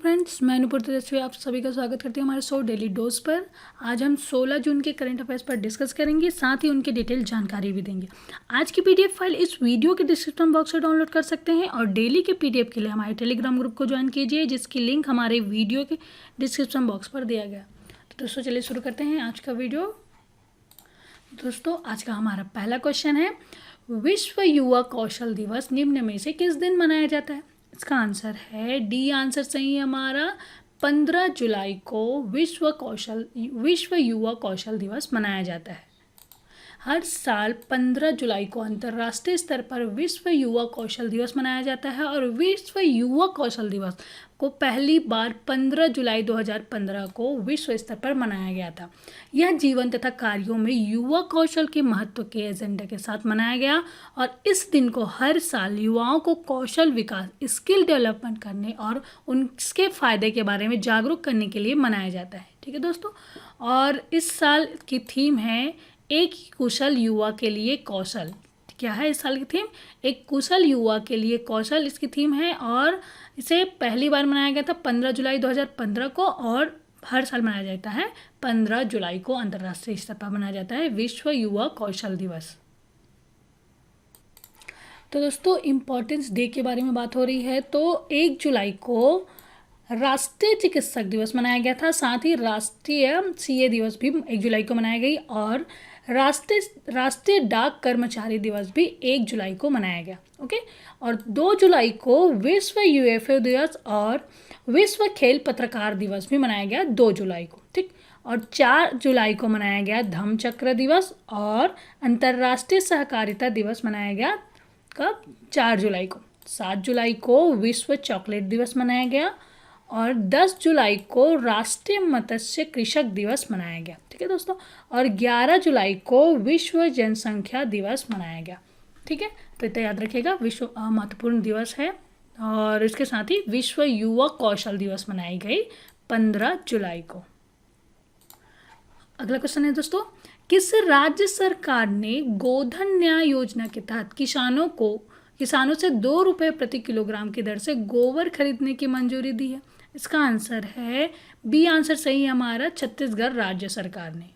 Friends, मैं अनूपुर तेजस्वी आप सभी का स्वागत करती हूँ हमारे शो डेली डोज पर। आज हम 16 जून के करंट अफेयर्स पर डिस्कस करेंगे, साथ ही उनकी डिटेल जानकारी भी देंगे। आज की पीडीएफ फाइल इस वीडियो के डिस्क्रिप्शन बॉक्स से डाउनलोड कर सकते हैं और डेली के पीडीएफ के लिए हमारे टेलीग्राम ग्रुप को ज्वाइन कीजिए, जिसकी लिंक हमारे वीडियो के डिस्क्रिप्शन बॉक्स पर दिया गया। तो दोस्तों चलिए शुरू करते हैं आज का वीडियो। दोस्तों आज का हमारा पहला क्वेश्चन है, विश्व युवा कौशल दिवस निम्न में से किस दिन मनाया जाता है? इसका आंसर है डी आंसर सही है हमारा। 15 जुलाई को विश्व युवा कौशल दिवस मनाया जाता है। हर साल 15 जुलाई को अंतर्राष्ट्रीय स्तर पर विश्व युवा कौशल दिवस मनाया जाता है और विश्व युवा कौशल दिवस को पहली बार 15 जुलाई 2015 को विश्व स्तर पर मनाया गया था। यह जीवन तथा कार्यों में युवा कौशल के महत्व के एजेंडा के साथ मनाया गया और इस दिन को हर साल युवाओं को कौशल विकास, स्किल डेवलपमेंट करने और उनके फ़ायदे के बारे में जागरूक करने के लिए मनाया जाता है। ठीक है दोस्तों, और इस साल की थीम है एक कुशल युवा के लिए कौशल। क्या है इस साल की थीम? एक कुशल युवा के लिए कौशल इसकी थीम है और इसे पहली बार मनाया गया था 15 जुलाई 2015 को और हर साल मनाया जाता है 15 जुलाई को अंतर्राष्ट्रीय स्तर पर मनाया जाता है विश्व युवा कौशल दिवस। तो दोस्तों इम्पोर्टेंस डे के बारे में बात हो रही है, तो 1 जुलाई को राष्ट्रीय चिकित्सक दिवस मनाया गया था, साथ ही राष्ट्रीय सीए दिवस भी 1 जुलाई को मनाया गई और राष्ट्रीय डाक कर्मचारी दिवस भी 1 जुलाई को मनाया गया। ओके, और 2 जुलाई को विश्व यूएफओ दिवस और विश्व खेल पत्रकार दिवस भी मनाया गया 2 जुलाई को। ठीक, और 4 जुलाई को मनाया गया धम्मचक्र दिवस और अंतर्राष्ट्रीय सहकारिता दिवस मनाया गया कब? 4 जुलाई को। 7 जुलाई को विश्व चॉकलेट दिवस मनाया गया और 10 जुलाई को राष्ट्रीय मत्स्य कृषक दिवस मनाया गया। ठीक है दोस्तों, और 11 जुलाई को विश्व जनसंख्या दिवस मनाया गया। ठीक है, तो इतना याद रखिएगा, विश्व महत्वपूर्ण दिवस है। और इसके साथ ही विश्व युवा कौशल दिवस मनाई गई 15 जुलाई को। अगला क्वेश्चन है दोस्तों, किस राज्य सरकार ने गोधन न्याय योजना के तहत किसानों से 2 रुपये प्रति किलोग्राम की दर से गोबर खरीदने की मंजूरी दी है? इसका आंसर है बी आंसर सही है हमारा, छत्तीसगढ़ राज्य सरकार ने।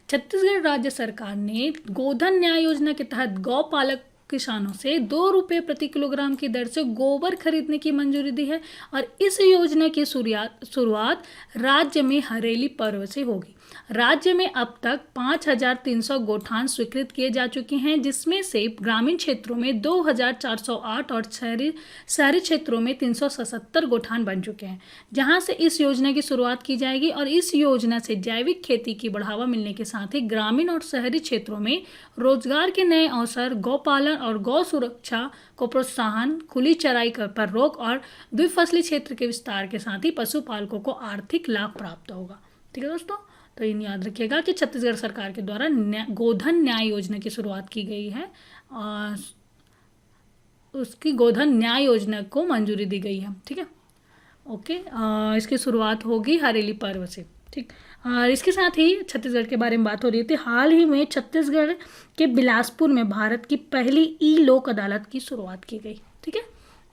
छत्तीसगढ़ राज्य सरकार ने गोधन न्याय योजना के तहत गौपालक किसानों से 2 रुपये प्रति किलोग्राम की दर से गोबर खरीदने की मंजूरी दी है और इस योजना की शुरुआत राज्य में हरेली पर्व से होगी। राज्य में अब तक 5,300 गोठान स्वीकृत किए जा चुके हैं, जिसमें से ग्रामीण क्षेत्रों में 2,408 और शहरी क्षेत्रों में 377 गोठान बन चुके हैं, जहां से इस योजना की शुरुआत की जाएगी। और इस योजना से जैविक खेती की बढ़ावा मिलने के साथ ही ग्रामीण और शहरी क्षेत्रों में रोजगार के नए अवसर, गौपालन और गौ सुरक्षा को प्रोत्साहन, खुली चराई पर रोक और द्विफसली क्षेत्र के विस्तार के साथ ही पशुपालकों को आर्थिक लाभ प्राप्त होगा। ठीक है दोस्तों, तो इन याद रखिएगा कि छत्तीसगढ़ सरकार के द्वारा गोधन न्याय योजना की शुरुआत की गई है और उसकी गोधन न्याय योजना को मंजूरी दी गई है। ठीक है, ओके, इसकी शुरुआत होगी हरेली पर्व से। ठीक, और इसके साथ ही छत्तीसगढ़ के बारे में बात हो रही थी। हाल ही में छत्तीसगढ़ के बिलासपुर में भारत की पहली ई लोक अदालत की शुरुआत की गई। ठीक है,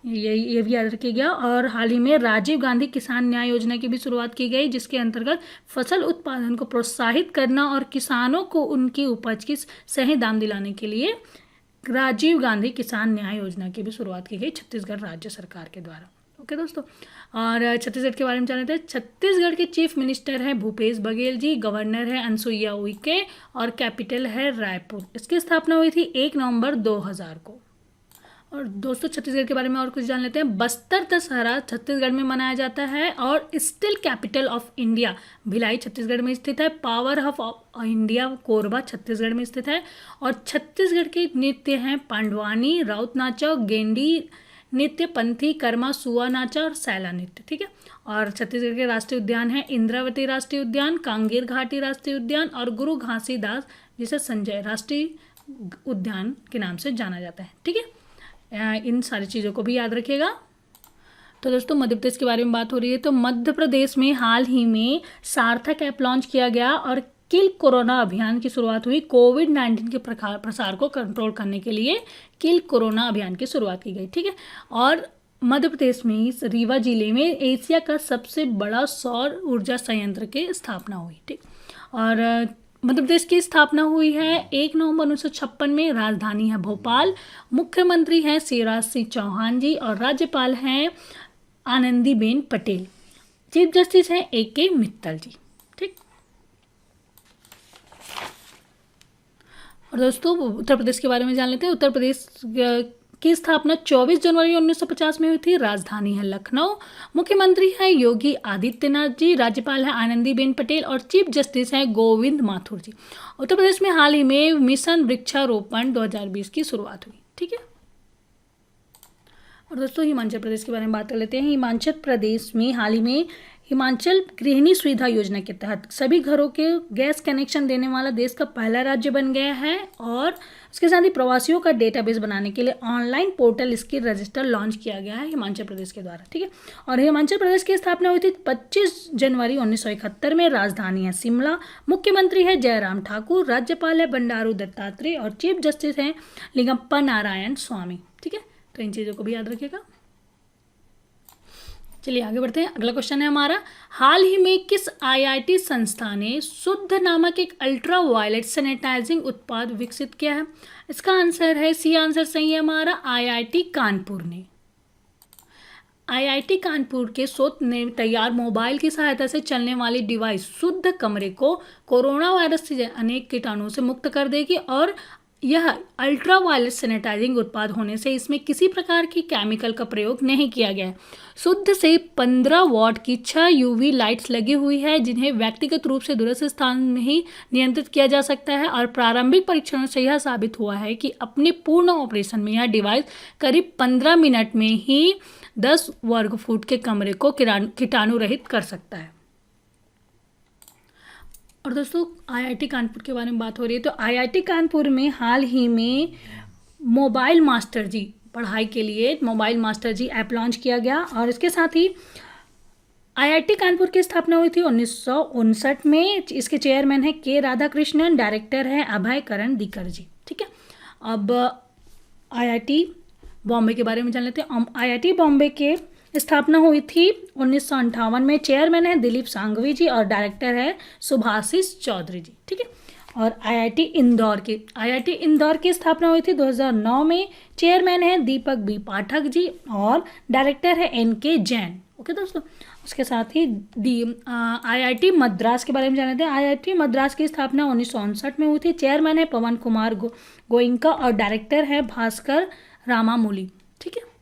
ये भी याद रखिएगा। और हाल ही में राजीव गांधी किसान न्याय योजना की भी शुरुआत की गई, जिसके अंतर्गत फसल उत्पादन को प्रोत्साहित करना और किसानों को उनकी उपज की सही दाम दिलाने के लिए राजीव गांधी किसान न्याय योजना की भी शुरुआत की गई छत्तीसगढ़ राज्य सरकार के द्वारा। ओके दोस्तों, और छत्तीसगढ़ के बारे में जानते हैं। छत्तीसगढ़ के चीफ मिनिस्टर है भूपेश बघेल जी, गवर्नर है अनुसुईया उइके और कैपिटल है रायपुर। इसकी स्थापना हुई थी 1 नवंबर 2000 को। और दोस्तों छत्तीसगढ़ के बारे में और कुछ जान लेते हैं। बस्तर दशहरा छत्तीसगढ़ में मनाया जाता है और steel capital of India Bhilai Chhattisgarh में स्थित है। Power house of India Korba Chhattisgarh में स्थित है। और छत्तीसगढ़ के नृत्य हैं पांडवानी, राउत नाचा, गेंडी नृत्य, पंथी, कर्मा, सुआ नाचा और सैला नृत्य। ठीक है, और छत्तीसगढ़ के राष्ट्रीय उद्यान है इंद्रावती राष्ट्रीय उद्यान, कांगेर घाटी राष्ट्रीय उद्यान और गुरु घासीदास, जिसे संजय राष्ट्रीय उद्यान के नाम से जाना जाता है। ठीक है, इन सारी चीज़ों को भी याद रखिएगा। तो दोस्तों मध्य प्रदेश के बारे में बात हो रही है, तो मध्य प्रदेश में हाल ही में सार्थक ऐप लॉन्च किया गया और किल कोरोना अभियान की शुरुआत हुई। कोविड-19 के प्रसार को कंट्रोल करने के लिए किल कोरोना अभियान की शुरुआत की गई। ठीक है, और मध्य प्रदेश में इस रीवा जिले में एशिया का सबसे बड़ा सौर ऊर्जा संयंत्र की स्थापना हुई। ठीक, और मध्य प्रदेश की स्थापना हुई है 1 नवंबर 1956 में। राजधानी है भोपाल। मुख्यमंत्री हैं शिवराज सिंह चौहान जी और राज्यपाल हैं आनंदीबेन पटेल। चीफ जस्टिस हैं A.K. मित्तल जी। ठीक, और दोस्तों उत्तर प्रदेश के बारे में जान लेते हैं। उत्तर प्रदेश की स्थापना 24 जनवरी 1950 में हुई थी। राजधानी है लखनऊ। मुख्यमंत्री है योगी आदित्यनाथ जी। राज्यपाल है आनंदीबेन पटेल और चीफ जस्टिस है गोविंद माथुर जी। उत्तर प्रदेश में हाल ही में मिशन वृक्षारोपण 2020 की शुरुआत हुई। ठीक है, और दोस्तों हिमाचल प्रदेश के बारे में बात कर लेते हैं। हिमाचल प्रदेश में हाल ही में हिमाचल गृहिणी सुविधा योजना के तहत सभी घरों के गैस कनेक्शन देने वाला देश का पहला राज्य बन गया है। और उसके साथ ही प्रवासियों का डेटाबेस बनाने के लिए ऑनलाइन पोर्टल इसकी रजिस्टर लॉन्च किया गया है हिमाचल प्रदेश के द्वारा। ठीक है, और हिमाचल प्रदेश की स्थापना हुई थी 25 जनवरी 1971 में। राजधानी है शिमला। मुख्यमंत्री है जयराम ठाकुर। राज्यपाल है बंडारू दत्तात्रेय और चीफ जस्टिस हैं लिंगप्पा नारायण स्वामी। ठीक है, तो इन चीज़ों को भी याद रखिएगा। चलिए आगे बढ़ते हैं। अगला क्वेश्चन है हमारा, हाल ही में किस IIT संस्था ने शुद्ध नामक एक अल्ट्रा वायलेट सैनिटाइजिंग उत्पाद विकसित किया है? इसका आंसर है सी आंसर सही है हमारा IIT कानपुर ने। IIT कानपुर के शोध ने तैयार मोबाइल की सहायता से चलने वाली डिवाइस शुद्ध कमरे को कोरोना वायरस से अनेक कीटाणुओं से मुक्त कर देगी। और यह अल्ट्रा वायलेट सैनिटाइजिंग उत्पाद होने से इसमें किसी प्रकार की केमिकल का प्रयोग नहीं किया गया है। शुद्ध से 15 वॉट की 6 UV लाइट्स लगी हुई है जिन्हें व्यक्तिगत रूप से दूरस्थ स्थान में ही नियंत्रित किया जा सकता है। और प्रारंभिक परीक्षणों से यह साबित हुआ है कि अपने पूर्ण ऑपरेशन में यह डिवाइस करीब 15 मिनट में ही 10 वर्ग फुट के कमरे को कीटाणु रहित कर सकता है। और दोस्तों IIT कानपुर के बारे में बात हो रही है, तो IIT कानपुर में हाल ही में मोबाइल मास्टर जी पढ़ाई के लिए मोबाइल मास्टर जी ऐप लॉन्च किया गया। और इसके साथ ही IIT कानपुर की स्थापना हुई थी 1959 में। इसके चेयरमैन है K. राधाकृष्णन। डायरेक्टर है अभय करण दिकर जी। ठीक है, अब IIT बॉम्बे के बारे में जान लेते हैं। IIT बॉम्बे के स्थापना हुई थी 1958 में। चेयरमैन है दिलीप सांघवी जी और डायरेक्टर है सुभाषिष चौधरी जी। ठीक है, और IIT इंदौर की स्थापना हुई थी 2009 में। चेयरमैन है दीपक B. पाठक जी और डायरेक्टर है NK जैन। ओके दोस्तों, उसके साथ ही IIT मद्रास के बारे में जान लेते हैं। IIT मद्रास की स्थापना 1959 में हुई थी। चेयरमैन है पवन कुमार गोइंका और डायरेक्टर है भास्कर रामामूली। ठीक है,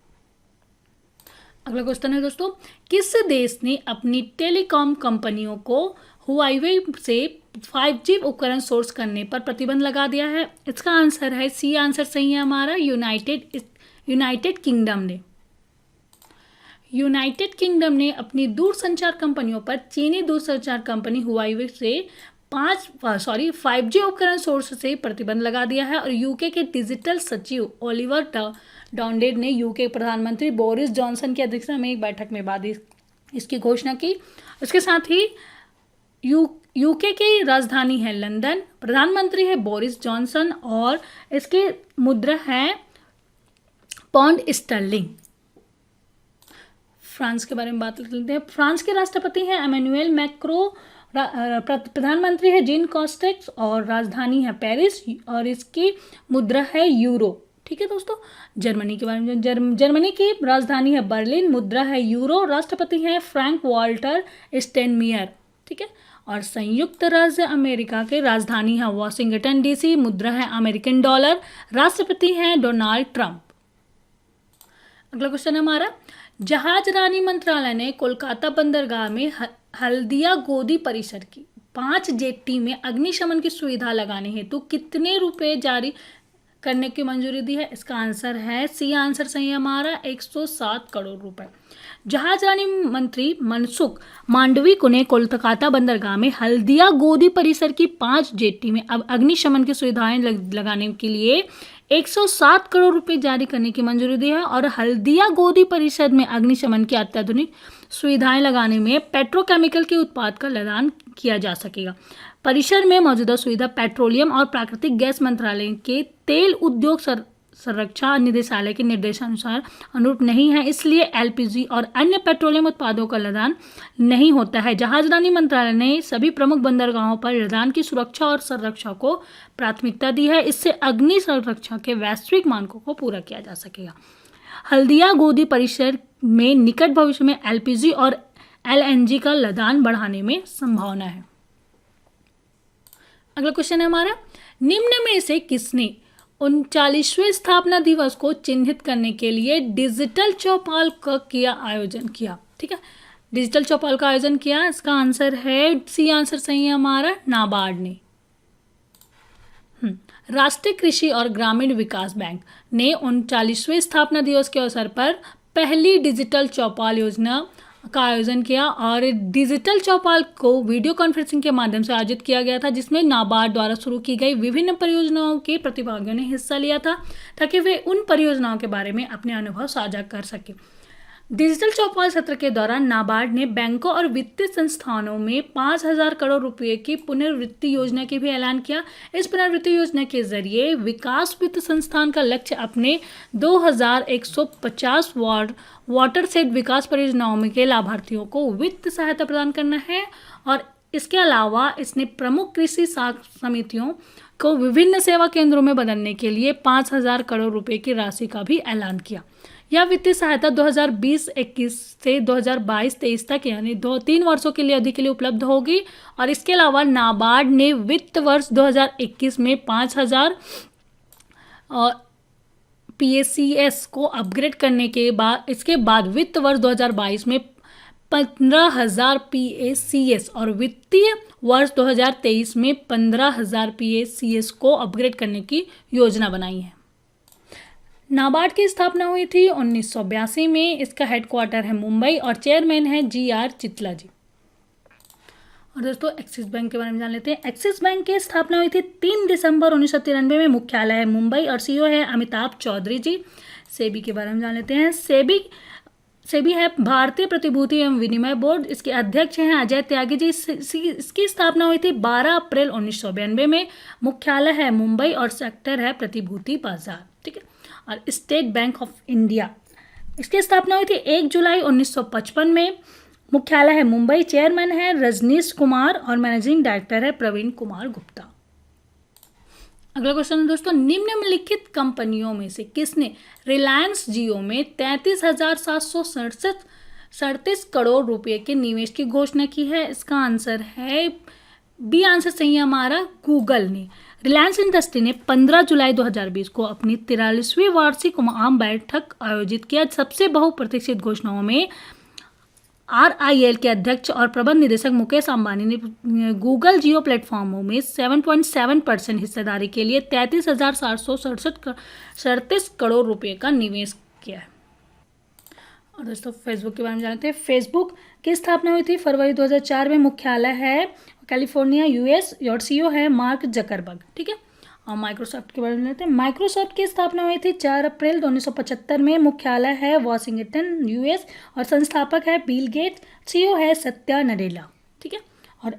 अगला क्वेश्चन है दोस्तों, किस देश ने अपनी टेलीकॉम कंपनियों को हुआवे से 5G उपकरण सोर्स करने पर प्रतिबंध लगा दिया है? इसका आंसर है सी आंसर सही है हमारा यूनाइटेड किंगडम ने अपनी दूरसंचार कंपनियों पर चीनी दूरसंचार कंपनी हुआवे से 5G उपकरण सोर्स से प्रतिबंध लगा दिया है। और यूके के डिजिटल सचिव ओलिवर डाउनडेड ने यूके प्रधानमंत्री बोरिस जॉनसन की अध्यक्षता में एक बैठक में बाद इसकी घोषणा की। उसके साथ ही यूके की राजधानी है लंदन। प्रधानमंत्री है बोरिस जॉनसन और इसकी मुद्रा है पाउंड स्टर्लिंग। फ्रांस के बारे में बात करते हैं। फ्रांस के राष्ट्रपति हैं एमेनुएल मैक्रो। प्रधानमंत्री है जीन कास्टेक्स और राजधानी है पेरिस और इसकी मुद्रा है यूरो। ठीक है दोस्तों, जर्मनी के बारे में जर्मनी की राजधानी है बर्लिन। मुद्रा है यूरो। राष्ट्रपति हैं फ्रैंक वॉल्टर स्टेनमियर। ठीक है, और संयुक्त राज्य अमेरिका के राजधानी है वॉशिंगटन DC। मुद्रा है अमेरिकन डॉलर। राष्ट्रपति हैं डोनाल्ड ट्रंप। अगला क्वेश्चन है हमारा, जहाज रानी मंत्रालय ने कोलकाता बंदरगाह में हल्दिया गोदी परिसर की 5 जेट्टी में अग्निशमन की सुविधा लगाने हेतु कितने रुपए जारी करने की मंजूरी दी है? इसका आंसर है सी आंसर सही है हमारा 107 करोड़ रुपए। जहाज रानी मंत्री मनसुख मांडविक ने कोलकाता बंदरगाह में हल्दिया गोदी परिसर की 5 जेट्टी में अब अग्निशमन की सुविधाएं लगाने के लिए 107 करोड़ रुपए जारी करने की मंजूरी दी है। और हल्दिया गोदी परिसर में अग्निशमन की अत्याधुनिक सुविधाएं लगाने में पेट्रोकेमिकल के उत्पाद का लदान किया जा सकेगा। परिसर में मौजूदा सुविधा पेट्रोलियम और प्राकृतिक गैस मंत्रालय के तेल उद्योग संरक्षा निदेशालय के निर्देशानुसार अनुरूप नहीं है, इसलिए एलपीजी और अन्य पेट्रोलियम उत्पादों का लदान नहीं होता है। जहाजरानी मंत्रालय ने सभी प्रमुख बंदरगाहों पर लदान की सुरक्षा और संरक्षा को प्राथमिकता दी है। इससे अग्नि संरक्षा के वैश्विक मानकों को पूरा किया जा सकेगा। हल्दिया गोदी परिसर में निकट भविष्य में एलपीजी और एलएनजी का लदान बढ़ाने में संभावना है। अगला क्वेश्चन है हमारा, निम्न में से किसने 39वें स्थापना दिवस को चिन्हित करने के लिए डिजिटल चौपाल का आयोजन किया? ठीक है, डिजिटल चौपाल का आयोजन किया। इसका आंसर है सी आंसर सही है हमारा, नाबार्ड ने। राष्ट्रीय कृषि और ग्रामीण विकास बैंक ने 39वें स्थापना दिवस के अवसर पर पहली डिजिटल चौपाल योजना का आयोजन किया और डिजिटल चौपाल को वीडियो कॉन्फ्रेंसिंग के माध्यम से आयोजित किया गया था, जिसमें नाबार्ड द्वारा शुरू की गई विभिन्न परियोजनाओं के प्रतिभागियों ने हिस्सा लिया था ताकि वे उन परियोजनाओं के बारे में अपने अनुभव साझा कर सकें। डिजिटल चौपाल सत्र के दौरान नाबार्ड ने बैंकों और वित्तीय संस्थानों में 5,000 करोड़ रुपए की पुनर्वित्त योजना की भी ऐलान किया। इस पुनर्वित्त योजना के जरिए विकास वित्त संस्थान का लक्ष्य अपने 2,150 वाटरशेड विकास परियोजनाओं में के लाभार्थियों को वित्त सहायता प्रदान करना है और इसके अलावा इसने प्रमुख कृषि समितियों को विभिन्न सेवा केंद्रों में बदलने के लिए 5,000 करोड़ रुपए की राशि का भी ऐलान किया। यह वित्तीय सहायता 2020-21 से 2022-23 तक यानी 2-3 वर्षों के लिए अधिक के लिए उपलब्ध होगी और इसके अलावा नाबार्ड ने वित्त वर्ष 2021 में 5,000 PACS को अपग्रेड करने के बाद इसके बाद वित्त वर्ष 2022 में 15,000 PACS और वित्तीय वर्ष 2023 में 15,000 PACS को अपग्रेड करने की योजना बनाई है। नाबार्ड की स्थापना हुई थी 1982 में। इसका हेडक्वार्टर है मुंबई और चेयरमैन है GR चितला जी। और दोस्तों एक्सिस बैंक के बारे में जान लेते हैं। एक्सिस बैंक की स्थापना हुई थी 3 दिसंबर 1993 में। मुख्यालय है मुंबई और CEO है अमिताभ चौधरी जी। सेबी के बारे में जान लेते हैं। सेबी है भारतीय प्रतिभूति एवं विनिमय बोर्ड। इसके अध्यक्ष हैं अजय त्यागी जी। इसकी स्थापना हुई थी 12 अप्रैल 1992 में। मुख्यालय है मुंबई और सेक्टर है प्रतिभूति बाजार। ठीक है। और स्टेट बैंक ऑफ इंडिया, इसकी स्थापना हुई थी 1 जुलाई 1955 में। मुख्यालय है मुंबई। चेयरमैन है रजनीश कुमार और मैनेजिंग डायरेक्टर है प्रवीण कुमार गुप्ता। अगला क्वेश्चन है दोस्तों, निम्नलिखित कंपनियों में से किसने रिलायंस जियो में 33,737 करोड़ रुपए के निवेश की घोषणा की है? इसका आंसर है बी आंसर सही है हमारा, गूगल ने। रिलायंस इंडस्ट्री ने 15 जुलाई 2020 को अपनी 43वीं वार्षिक आम बैठक आयोजित किया। सबसे बहुप्रतीक्षित घोषणाओं में RIL के अध्यक्ष और प्रबंध निदेशक मुकेश अंबानी ने गूगल जियो प्लेटफॉर्मों में 7.7% हिस्सेदारी के लिए 33,737 करोड़ रुपए का निवेश किया है। और दोस्तों फेसबुक के बारे में जानते हैं। फेसबुक की स्थापना हुई थी फरवरी 2004 में। मुख्यालय है कैलिफोर्निया US और CEO है मार्क जकरबर्ग। ठीक है। और माइक्रोसॉफ्ट के बारे में जानते हैं। माइक्रोसॉफ्ट की स्थापना हुई थी 4 अप्रैल 1975 में। मुख्यालय है वॉशिंगटन US और संस्थापक है बिल गेट्स। CEO है सत्या नडेला। ठीक है। और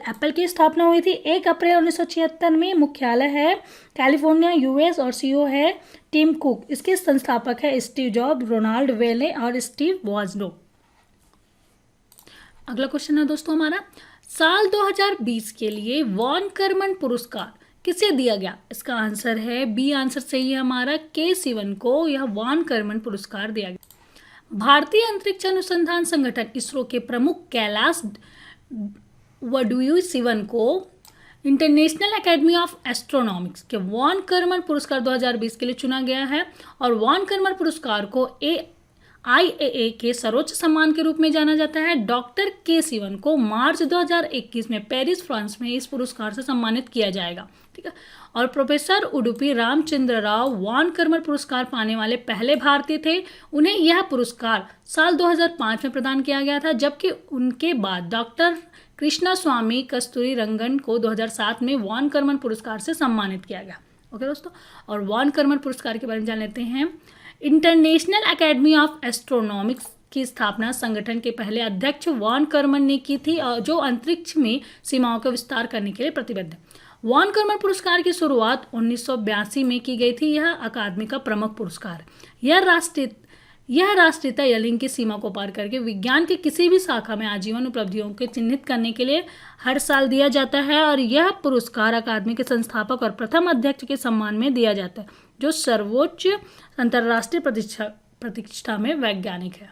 एप्पल की स्थापना हुई थी 1 अप्रैल 1976 में। मुख्यालय है कैलिफोर्निया US और CEO है टिम कुक। इसके संस्थापक है स्टीव जॉब, रोनाल्ड वेले और स्टीव वॉजनो। अगला क्वेश्चन है दोस्तों हमारा, साल 2020 के लिए वॉन कर्मन पुरस्कार किसे दिया गया? इसका आंसर है बी आंसर सही है हमारा, के सिवन को यह वॉन कर्मन पुरस्कार दिया गया। भारतीय अंतरिक्ष अनुसंधान संगठन इसरो के प्रमुख कैलाश वडुई-सिवन को इंटरनेशनल एकेडमी ऑफ एस्ट्रोनॉमिक्स के वॉन कर्मन पुरस्कार 2020 के लिए चुना गया है। और वॉन कर्मन पुरस्कार को IAA के सर्वोच्च सम्मान के रूप में जाना जाता है। डॉक्टर के सिवन को मार्च 2021 में पेरिस फ्रांस में इस पुरस्कार से सम्मानित किया जाएगा। ठीक है। और professor Udupi Ramachandra Rao von Karman पुरस्कार पाने वाले पहले भारतीय थे। उन्हें यह पुरस्कार साल 2005 में प्रदान किया गया था, जबकि उनके बाद डॉक्टर कृष्णा स्वामी कस्तूरी रंगन को 2007 में वॉन कर्मन पुरस्कार से सम्मानित किया गया। ओके दोस्तों, और वॉन कर्मन पुरस्कार के बारे में जान लेते हैं। इंटरनेशनल एकेडमी ऑफ एस्ट्रोनॉमिक्स की स्थापना संगठन के पहले अध्यक्ष वॉन कर्मन ने की थी, जो अंतरिक्ष में सीमाओं का विस्तार करने के लिए प्रतिबद्ध है। वॉन कर्मर पुरस्कार की शुरुआत 1982 में की गई थी। यह अकादमी का प्रमुख पुरस्कार है। यह राष्ट्रीयता या लिंग की सीमा को पार करके विज्ञान के किसी भी शाखा में आजीवन उपलब्धियों को चिन्हित करने के लिए हर साल दिया जाता है और यह पुरस्कार अकादमी के संस्थापक और प्रथम अध्यक्ष के सम्मान में दिया जाता है, जो सर्वोच्च अंतर्राष्ट्रीय प्रतिष्ठा में वैज्ञानिक है।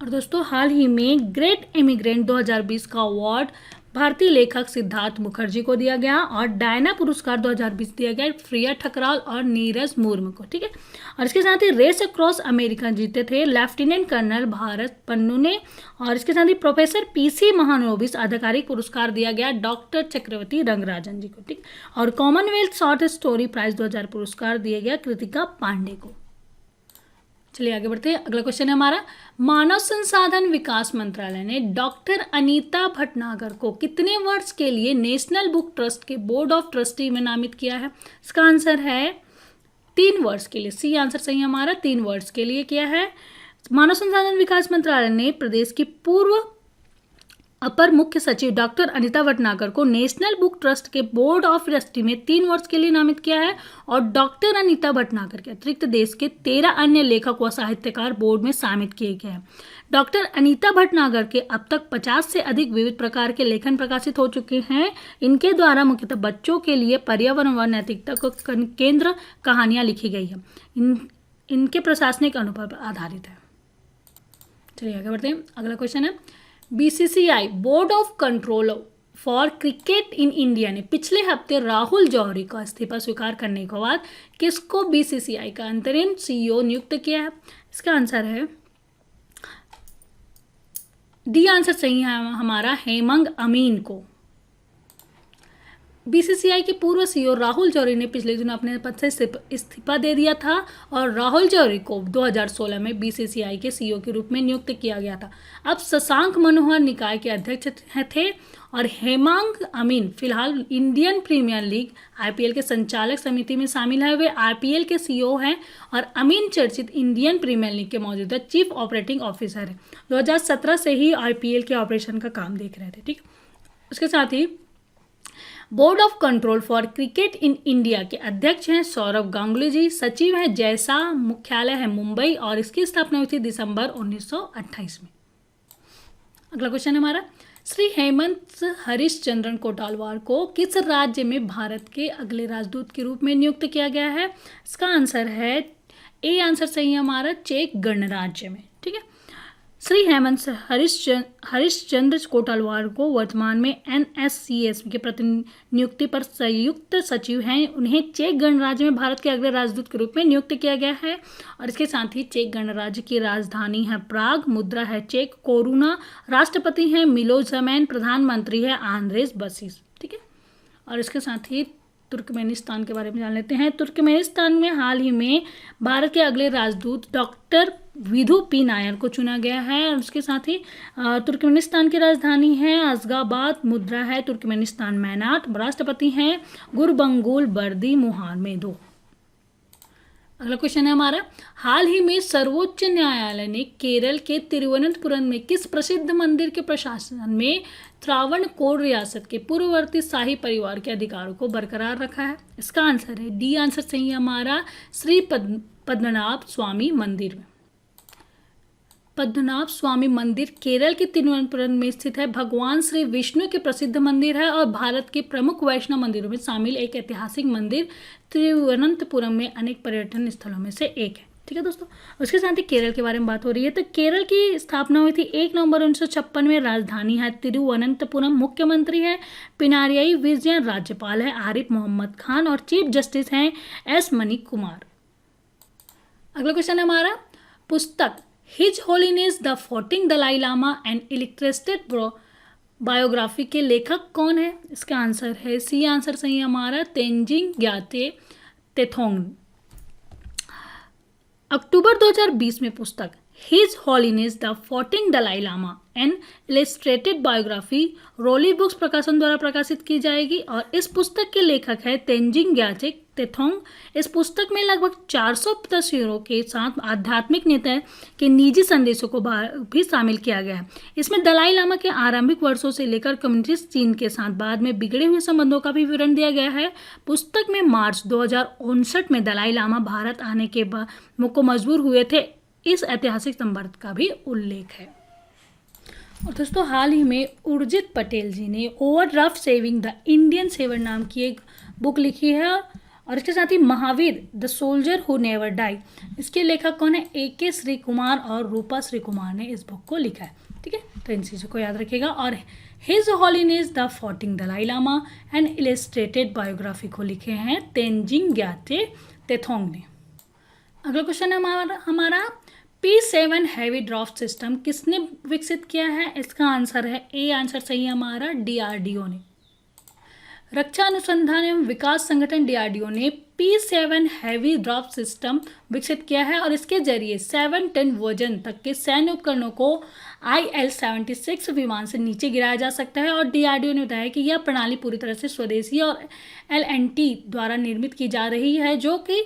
और दोस्तों, हाल ही में ग्रेट इमिग्रेंट 2020 का अवार्ड भारतीय लेखक सिद्धार्थ मुखर्जी को दिया गया और डायना पुरस्कार 2020 दिया गया प्रिया ठकराल और नीरज मुर्मू को। ठीक है, और इसके साथ ही रेस अक्रॉस अमेरिका जीते थे लेफ्टिनेंट कर्नल भारत पन्नू ने, और इसके साथ ही प्रोफेसर पीसी महानोबिस आधिकारिक पुरस्कार दिया गया डॉक्टर चक्रवर्ती रंगराजन जी को। ठीक, और कॉमनवेल्थ शॉर्ट स्टोरी प्राइज 2000 पुरस्कार दिया गया कृतिका पांडे को। चलिए आगे बढ़ते हैं। अगला क्वेश्चन है हमारा, मानव संसाधन विकास मंत्रालय ने डॉक्टर अनीता भटनागर को कितने वर्ष के लिए नेशनल बुक ट्रस्ट के बोर्ड ऑफ ट्रस्टी में नामित किया है? इसका आंसर है 3 वर्ष के लिए। सी आंसर सही है हमारा, 3 वर्ष के लिए किया है। मानव संसाधन विकास मंत्रालय ने प्रदेश की पूर्व अपर मुख्य सचिव डॉक्टर अनीता भटनागर को नेशनल बुक ट्रस्ट के बोर्ड ऑफ ट्रस्टी में 3 वर्ष के लिए नामित किया है और डॉक्टर अनीता भटनागर के अतिरिक्त देश के 13 अन्य लेखक व साहित्यकार बोर्ड में शामिल किए गए हैं। डॉक्टर अनीता भटनागर के अब तक 50 से अधिक विविध प्रकार के लेखन प्रकाशित हो चुके हैं। इनके द्वारा मुख्यतः बच्चों के लिए पर्यावरण व नैतिकता को केंद्र कहानियाँ लिखी गई है। इनके प्रशासनिक अनुभव पर आधारित है। चलिए आगे बढ़ते हैं। अगला क्वेश्चन है, BCCI board of Control for Cricket in India ने पिछले हफ्ते राहुल जौहरी का इस्तीफा स्वीकार करने के बाद किसको बीसीसीआई का अंतरिम सीईओ नियुक्त किया है? इसका आंसर है डी आंसर सही है हमारा, हेमंग अमीन को। बीसीसीआई के पूर्व सीईओ राहुल जौहरी ने पिछले दिनों अपने पद से इस्तीफा दे दिया था और राहुल जौहरी को 2016 में बीसीसीआई के सीईओ के रूप में नियुक्त किया गया था। अब शशांक मनोहर निकाय के अध्यक्ष थे और हेमांग अमीन फिलहाल इंडियन प्रीमियर लीग आईपीएल के संचालक समिति में शामिल है। वे आईपीएल के सीईओ हैं और अमीन चर्चित इंडियन प्रीमियर लीग के मौजूदा चीफ ऑपरेटिंग ऑफिसर हैं। 2017 से ही आईपीएल के ऑपरेशन का काम देख रहे थे। ठीक, उसके साथ ही Board of Control for Cricket in India के अध्यक्ष हैं सौरव गांगुली जी, सचिव हैं जैसा, मुख्यालय है मुंबई और इसकी स्थापना हुई थी दिसंबर 1928 में। अगला क्वेश्चन है हमारा, श्री हेमंत हरिश्चंद्रन कोटालवार को किस राज्य में भारत के अगले राजदूत के रूप में नियुक्त किया गया है? इसका आंसर है ए आंसर सही है हमारा, चेक गणराज्य में। ठीक है, श्री हेमंत हरिश्चंद्र कोटालवार को वर्तमान में एनएससीएस के प्रतिनियुक्ति पर संयुक्त सचिव हैं। उन्हें चेक गणराज्य में भारत के अगले राजदूत के रूप में नियुक्त किया गया है और इसके साथ ही चेक गणराज्य की राजधानी है प्राग, मुद्रा है चेक कोरुना, राष्ट्रपति हैं मिलोज ज़ेमैन, प्रधानमंत्री है आंद्रेस बसीस। ठीक है, और इसके साथ ही तुर्कमेनिस्तान के बारे में जान लेते हैं। तुर्कमेनिस्तान में हाल ही में भारत के अगले राजदूत डॉक्टर विधु पी नायर को चुना गया है और उसके साथ ही तुर्कमेनिस्तान की राजधानी है अज़गाबाद, मुद्रा है तुर्कमेनिस्तान मैनाट, राष्ट्रपति हैं गुरबंगुल बर्दी मुहामेदोव। अगला क्वेश्चन है हमारा, हाल ही में सर्वोच्च न्यायालय ने केरल के तिरुवनंतपुरम में किस प्रसिद्ध मंदिर के प्रशासन में त्रावणकोर रियासत के पूर्ववर्ती शाही परिवार के अधिकारों को बरकरार रखा है? इसका आंसर है डी आंसर सही है हमारा, श्री पद्मनाभ स्वामी मंदिर में। पद्मनाभ स्वामी मंदिर केरल के तिरुवनंतपुरम में स्थित है। भगवान श्री विष्णु के प्रसिद्ध मंदिर है और भारत के प्रमुख वैष्णव मंदिरों में शामिल एक ऐतिहासिक मंदिर तिरुवनंतपुरम में अनेक पर्यटन स्थलों में से एक है। ठीक है दोस्तों, उसके साथ ही केरल के बारे में बात हो रही है तो केरल की स्थापना हुई थी 1 नवंबर 1956 में। राजधानी है तिरुवनंतपुरम, मुख्यमंत्री है पिनारियाई विजयन, राज्यपाल है आरिफ मोहम्मद खान और चीफ जस्टिस हैं एस मनी कुमार। अगला क्वेश्चन है हमारा, पुस्तक his holiness the 14th Dalai Lama and illustrated biography के लेखक कौन है? इसका आंसर है सी आंसर सही है हमारा, तेंजिंग ग्याते तेथोंग। अक्टूबर 2020 में पुस्तक His Holiness the 14 Dalai Lama An Illustrated Biography Roli Books प्रकाशन द्वारा प्रकाशित की जाएगी। और इस पुस्तक के लेखक है तेंजिंग ग्याचे तेथोंग। इस पुस्तक में लगभग 400 तस्वीरों के साथ आध्यात्मिक नेता के निजी संदेशों को भी शामिल किया गया है। इसमें दलाई लामा के आरंभिक वर्षों से लेकर कम्युनिस्ट चीन के साथ बाद में बिगड़े हुए संबंधों का भी विवरण दिया गया है। पुस्तक में मार्च 2059 में दलाई लामा भारत आने के बाद को मजबूर हुए थे, इस ऐतिहासिक संदर्भ का भी उल्लेख है। और दोस्तों हाल ही में उर्जित पटेल जी ने Overdraft Saving the Indian Saver नाम की एक बुक लिखी है। और इसके साथ ही Mahavir the Soldier Who Never Die, इसके लेखक कौन है? AK श्री कुमार और रूपा श्री कुमार ने इस बुक को लिखा है। ठीक है, तो इन चीज़ों को याद रखिएगा। और His Holiness the 14 Dalai Lama and Illustrated Biography को लिखे हैं तेंजिंग ग्याचे तेथोंग ने। अगला क्वेश्चन है हमारा P7 हैवी ड्राफ्ट सिस्टम किसने विकसित किया है? इसका आंसर है ए आंसर सही है हमारा DRDO ने। रक्षा अनुसंधान एवं विकास संगठन DRDO ने P7 हैवी ड्राफ्ट सिस्टम विकसित किया है और इसके जरिए 7 टन वजन तक के सैन्य उपकरणों को IL-76 विमान से नीचे गिराया जा सकता है। और DRDO ने बताया कि यह प्रणाली पूरी तरह से स्वदेशी और L&T द्वारा निर्मित की जा रही है, जो कि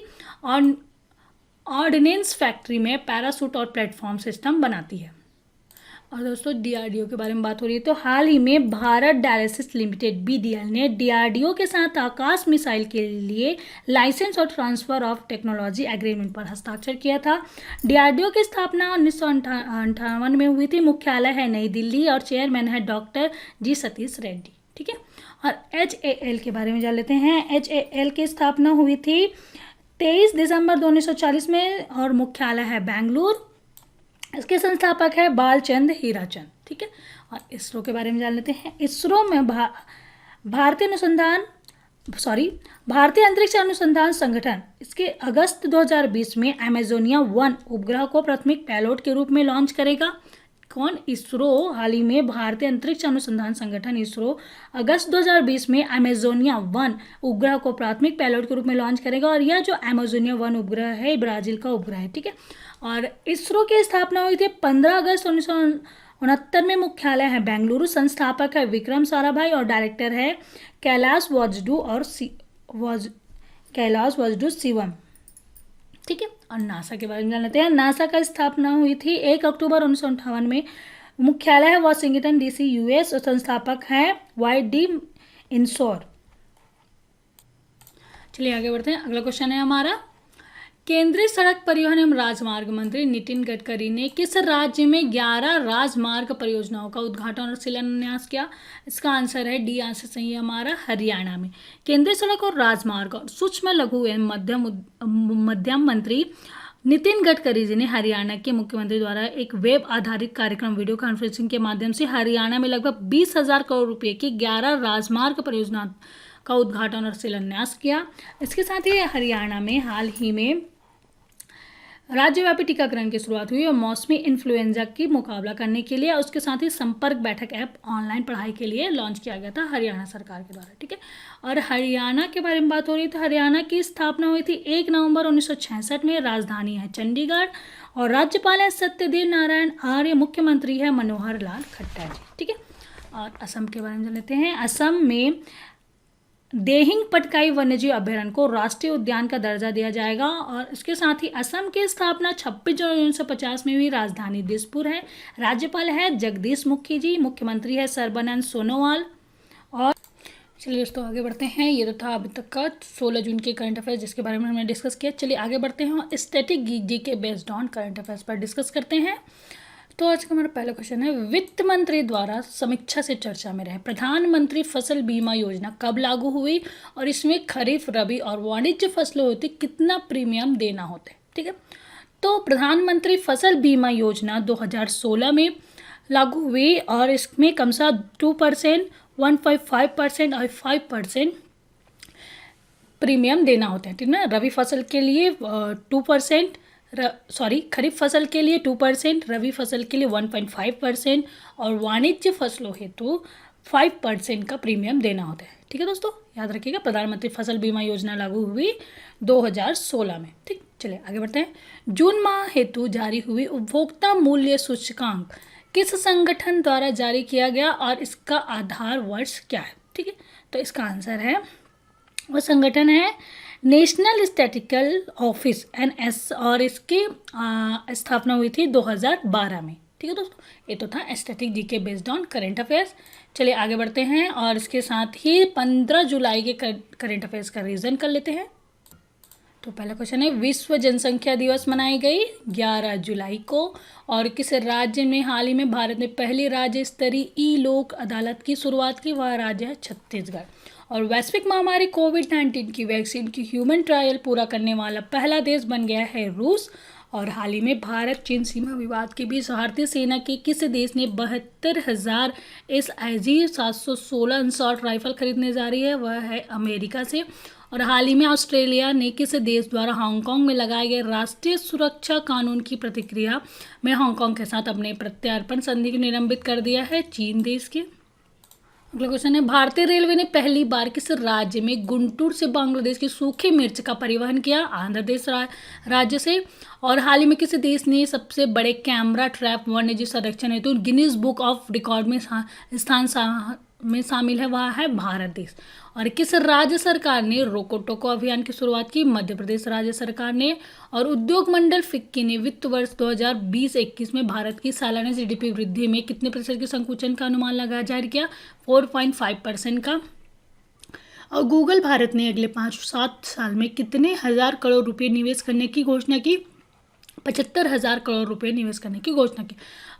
ऑर्डिनेंस फैक्ट्री में पैरासूट और प्लेटफॉर्म सिस्टम बनाती है। और दोस्तों DRDO के बारे में बात हो रही है तो हाल ही में भारत डायलिसिस लिमिटेड BDL ने DRDO के साथ आकाश मिसाइल के लिए लाइसेंस और ट्रांसफर ऑफ टेक्नोलॉजी एग्रीमेंट पर हस्ताक्षर किया था। DRDO की स्थापना 1958 में हुई थी। मुख्यालय है नई दिल्ली और चेयरमैन है डॉक्टर G सतीश रेड्डी। ठीक है, और HAL के बारे में जान लेते हैं। HAL की स्थापना हुई थी 23 दिसंबर 1940 में और मुख्यालय है बेंगलुरु। इसके संस्थापक है बालचंद हीराचंद। ठीक है, और इसरो के बारे में जान लेते हैं। इसरो में भारतीय अंतरिक्ष अनुसंधान संगठन इसके अगस्त 2020 में अमेजोनिया 1 उपग्रह को प्राथमिक पेलोड के रूप में लॉन्च करेगा। कौन? इसरो। हाल ही में भारतीय अंतरिक्ष अनुसंधान संगठन इसरो अगस्त 2020 में अमेजोनिया 1 उपग्रह को प्राथमिक पेलोड के रूप में लॉन्च करेगा। और यह जो अमेजोनिया 1 उपग्रह है ब्राजील का उपग्रह है। ठीक है, और इसरो की स्थापना हुई थी 15 अगस्त 1969 में। मुख्यालय है बेंगलुरु। संस्थापक है विक्रम साराभाई और डायरेक्टर है कैलाश वजडू शिवम। ठीक है, और नासा के बारे में जान लेते हैं। नासा का स्थापना हुई थी 1 अक्टूबर 1958 में। मुख्यालय है वाशिंगटन DC US और संस्थापक है YD इंसोर। चलिए आगे बढ़ते हैं। अगला क्वेश्चन है हमारा केंद्रीय सड़क परिवहन एवं राजमार्ग मंत्री नितिन गडकरी ने किस राज्य में 11 राजमार्ग परियोजनाओं का उद्घाटन और शिलान्यास किया? इसका आंसर है डी आंसर सही है हमारा हरियाणा में। केंद्रीय सड़क और राजमार्ग और सूक्ष्म लघु एवं मध्यम मंत्री नितिन गडकरी जी ने हरियाणा के मुख्यमंत्री द्वारा एक वेब आधारित कार्यक्रम वीडियो कॉन्फ्रेंसिंग के माध्यम से हरियाणा में लगभग 20,000 करोड़ रुपये की 11 राजमार्ग परियोजना का उद्घाटन और शिलान्यास किया। इसके साथ ही हरियाणा में हाल ही में राज्यव्यापी टीकाकरण की शुरुआत हुई और मौसमी इन्फ्लुएंजा की मुकाबला करने के लिए उसके साथ ही संपर्क बैठक ऐप ऑनलाइन पढ़ाई के लिए लॉन्च किया गया था हरियाणा सरकार के द्वारा। ठीक है, और हरियाणा के बारे में बात हो रही है तो हरियाणा की स्थापना हुई थी 1 नवंबर 1966 में। राजधानी है चंडीगढ़ और राज्यपाल है सत्यदेव नारायण आर्य। मुख्यमंत्री है मनोहर लाल खट्टर जी। ठीक है, और असम के बारे में जान लेते हैं। असम में देहिंग पटकाई वन्यजीव अभयारण्य को राष्ट्रीय उद्यान का दर्जा दिया जाएगा। और इसके साथ ही असम की स्थापना 26 जनवरी 1950 में हुई। राजधानी दिसपुर है। राज्यपाल है जगदीश मुखी जी। मुख्यमंत्री है सर्बानंद सोनोवाल। और चलिए दोस्तों आगे बढ़ते हैं। ये तो था अभी तक का 16 जून के करंट अफेयर्स जिसके बारे में हमने डिस्कस किया। चलिए आगे बढ़ते हैं। Static GK based on current affairs पर डिस्कस करते हैं। तो आज का हमारा पहला क्वेश्चन है वित्त मंत्री द्वारा समीक्षा से चर्चा में रहे प्रधानमंत्री फसल बीमा योजना कब लागू हुई और इसमें खरीफ रबी और वाणिज्य फसलों होती कितना प्रीमियम देना होता है? ठीक है, तो प्रधानमंत्री फसल बीमा योजना 2016 में लागू हुई और इसमें कम से 2%, 1.5% और 5% प्रीमियम देना होता है। ठीक है ना, रबी फसल के लिए 2%, खरीफ फसल के लिए 2%, रबी फसल के लिए 1.5% और वाणिज्य फसलों हेतु 5% का प्रीमियम देना होता है। ठीक है दोस्तों, याद रखिएगा प्रधानमंत्री फसल बीमा योजना लागू हुई 2016 में। ठीक, चलिए आगे बढ़ते हैं। जून माह हेतु जारी हुई उपभोक्ता मूल्य सूचकांक किस संगठन द्वारा जारी किया गया और इसका आधार वर्ष क्या है? ठीक है, तो इसका आंसर है, वो संगठन है नेशनल स्टैटिस्टिकल ऑफिस NS, और इसकी स्थापना हुई थी 2012 में। ठीक है दोस्तों, ये तो था static GK based on current affairs. चलिए आगे बढ़ते हैं और इसके साथ ही 15 जुलाई के करेंट अफेयर्स का रिवीजन कर लेते हैं। तो पहला क्वेश्चन है, विश्व जनसंख्या दिवस मनाई गई 11 जुलाई को, और किस राज्य में हाल ही में भारत में पहली राज्य स्तरीय ई लोक अदालत की शुरुआत की? वह राज्य है छत्तीसगढ़। और वैश्विक महामारी कोविड-19 की वैक्सीन की ह्यूमन ट्रायल पूरा करने वाला पहला देश बन गया है रूस। और हाल ही में भारत चीन सीमा विवाद के बीच भारतीय सेना के किस देश ने 72,000 SIG 716 अनसॉल्ट राइफल खरीदने जा रही है? वह है अमेरिका से। और हाल ही में ऑस्ट्रेलिया ने किस देश द्वारा हांगकांग में लगाए गए राष्ट्रीय सुरक्षा कानून की प्रतिक्रिया में हांगकांग के साथ अपने प्रत्यार्पण संधि को निलंबित कर दिया है? चीन देश के। अगला क्वेश्चन है, भारतीय रेलवे ने पहली बार किस राज्य में गुंटूर से बांग्लादेश की सूखी मिर्च का परिवहन किया? आंध्र प्रदेश राज्य से। और हाल ही में किस देश ने सबसे बड़े कैमरा ट्रैप वन्यजीव संरक्षण हेतु गिनीज बुक ऑफ रिकॉर्ड में स्थान में शामिल है? वह है भारत देश। और किस राज्य सरकार ने रोको टोको अभियान की शुरुआत की? मध्य प्रदेश राज्य सरकार ने। और उद्योग मंडल फिक्की ने वित्त वर्ष 2020-21 में भारत की सालाना GDP वृद्धि में कितने प्रतिशत के संकुचन का अनुमान लगा जारी किया? 4.5% का। और गूगल भारत ने अगले 5-7 साल में कितने हजार करोड़ रुपए निवेश करने की घोषणा की? 75,000 करोड़ रुपए निवेश करने की घोषणा की।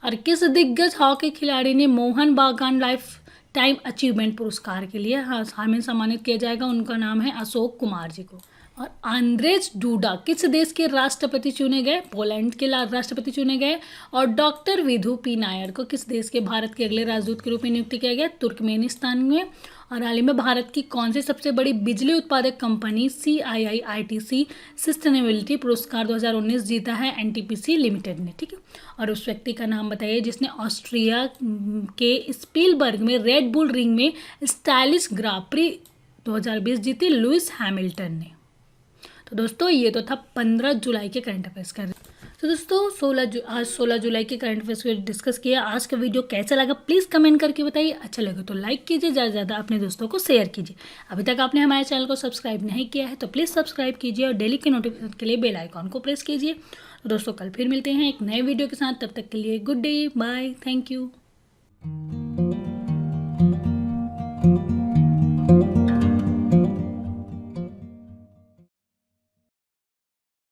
और किस दिग्गज हॉकी खिलाड़ी ने मोहन बागान लाइफ टाइम अचीवमेंट पुरस्कार के लिए हाल में सम्मानित किया जाएगा? उनका नाम है अशोक कुमार जी को। और आंद्रेज डूडा किस देश के राष्ट्रपति चुने गए? पोलैंड के राष्ट्रपति चुने गए। और डॉक्टर विधु पी नायर को किस देश के भारत के अगले राजदूत के रूप में नियुक्त किया गया? तुर्कमेनिस्तान में। और हाल ही में भारत की कौन सी सबसे बड़ी बिजली उत्पादक कंपनी CII-ITC सस्टेनेबिलिटी पुरस्कार 2019 जीता है? NTPC लिमिटेड ने। ठीक है, और उस व्यक्ति का नाम बताइए जिसने ऑस्ट्रिया के स्पीलबर्ग में रेड बुल रिंग में स्टाइलिश ग्राप्री 2020 जीती? लुइस हैमिल्टन ने। तो दोस्तों ये तो था 15 जुलाई के करंट अफेयर्स का। तो दोस्तों आज 16 जुलाई के करंट अफेयर्स को डिस्कस किया। आज का वीडियो कैसा लगा प्लीज़ कमेंट करके बताइए। अच्छा लगे तो लाइक कीजिए, ज़्यादा से ज़्यादा अपने दोस्तों को शेयर कीजिए। अभी तक आपने हमारे चैनल को सब्सक्राइब नहीं किया है तो प्लीज़ सब्सक्राइब कीजिए और डेली के नोटिफिकेशन के लिए बेल आइकॉन को प्रेस कीजिए। तो दोस्तों कल फिर मिलते हैं एक नए वीडियो के साथ, तब तक के लिए good day, bye, thank you.